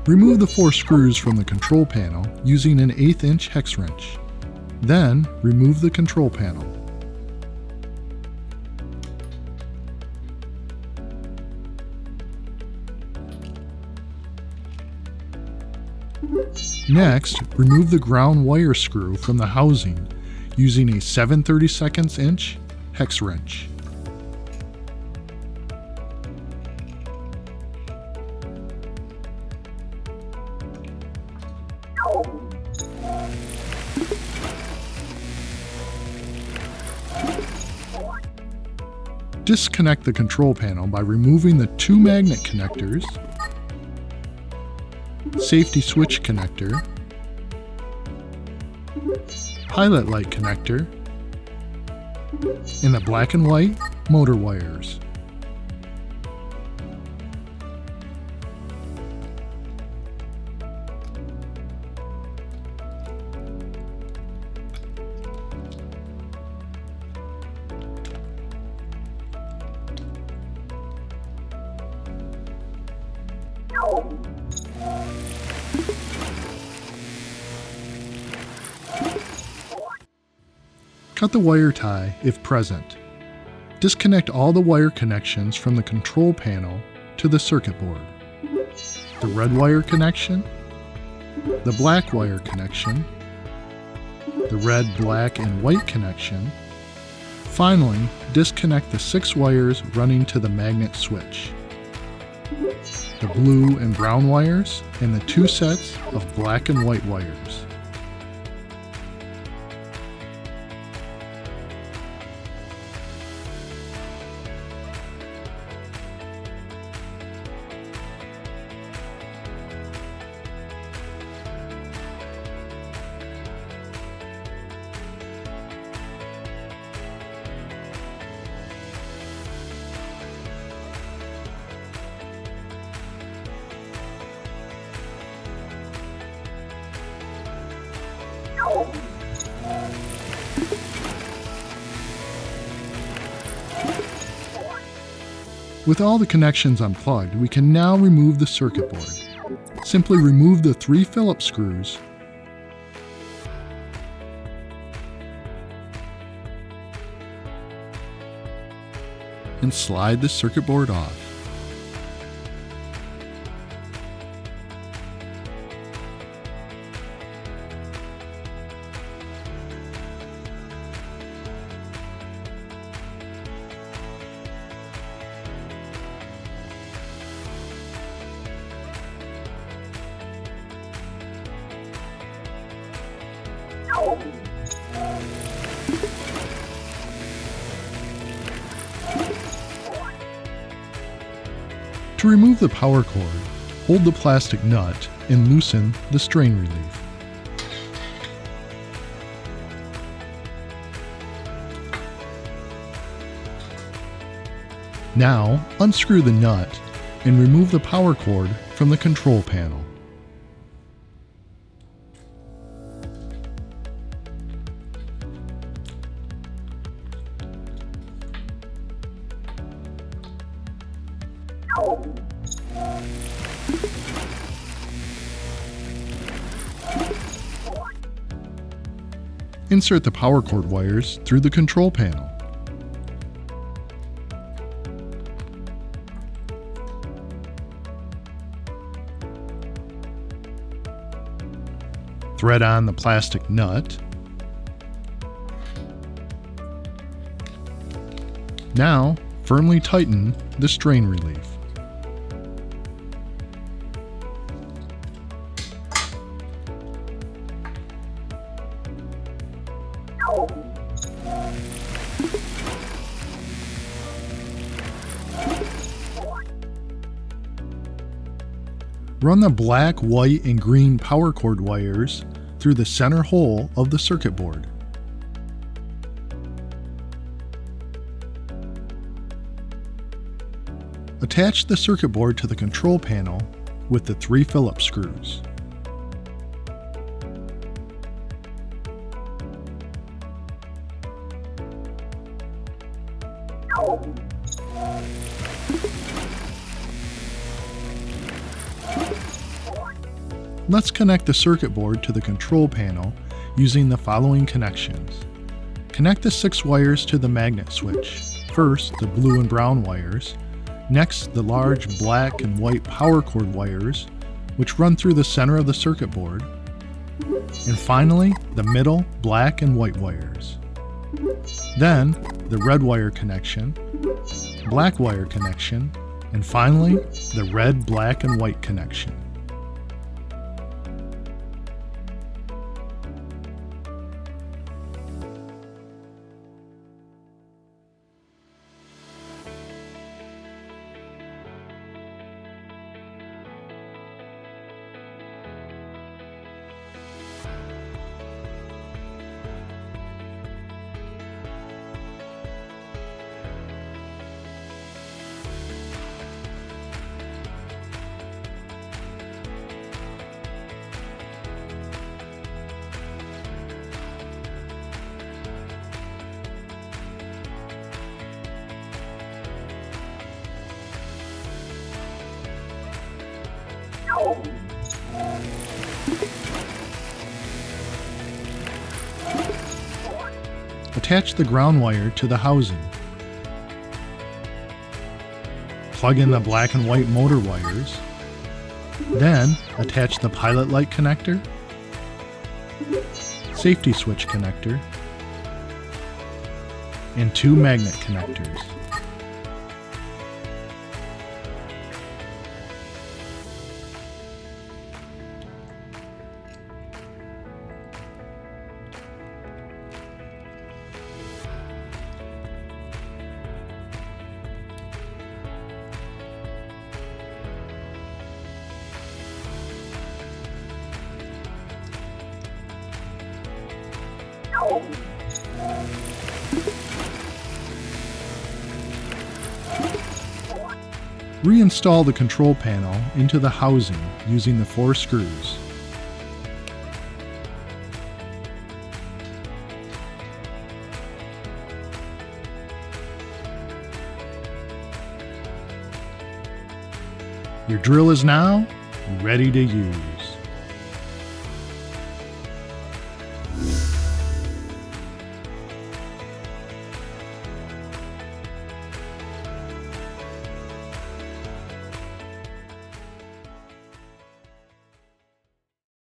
Remove the 4 screws from the control panel using an 1/8 inch hex wrench. Then, remove the control panel. Next, remove the ground wire screw from the housing using a 7/32 inch hex wrench. Disconnect the control panel by removing the 2 magnet connectors, safety switch connector, pilot light connector, and the black and white motor wires. Cut the wire tie if present. Disconnect all the wire connections from the control panel to the circuit board. The red wire connection, the black wire connection, the red, black, and white connection. Finally, disconnect the 6 wires running to the magnet switch, the blue and brown wires, and the 2 sets of black and white wires. With all the connections unplugged, we can now remove the circuit board. Simply remove the 3 Phillips screws and slide the circuit board off. To remove the power cord, hold the plastic nut and loosen the strain relief. Now, unscrew the nut and remove the power cord from the control panel. Insert the power cord wires through the control panel. Thread on the plastic nut. Now, firmly tighten the strain relief. Run the black, white, and green power cord wires through the center hole of the circuit board. Attach the circuit board to the control panel with the 3 Phillips screws. Let's connect the circuit board to the control panel using the following connections. Connect the 6 wires to the magnet switch. First, the blue and brown wires. Next, the large black and white power cord wires, which run through the center of the circuit board. And finally, the middle black and white wires. Then, the red wire connection, black wire connection, and finally, the red, black, and white connection. Attach the ground wire to the housing. Plug in the black and white motor wires. Then attach the pilot light connector, safety switch connector, and 2 magnet connectors. Reinstall the control panel into the housing using the 4 screws. Your drill is now ready to use.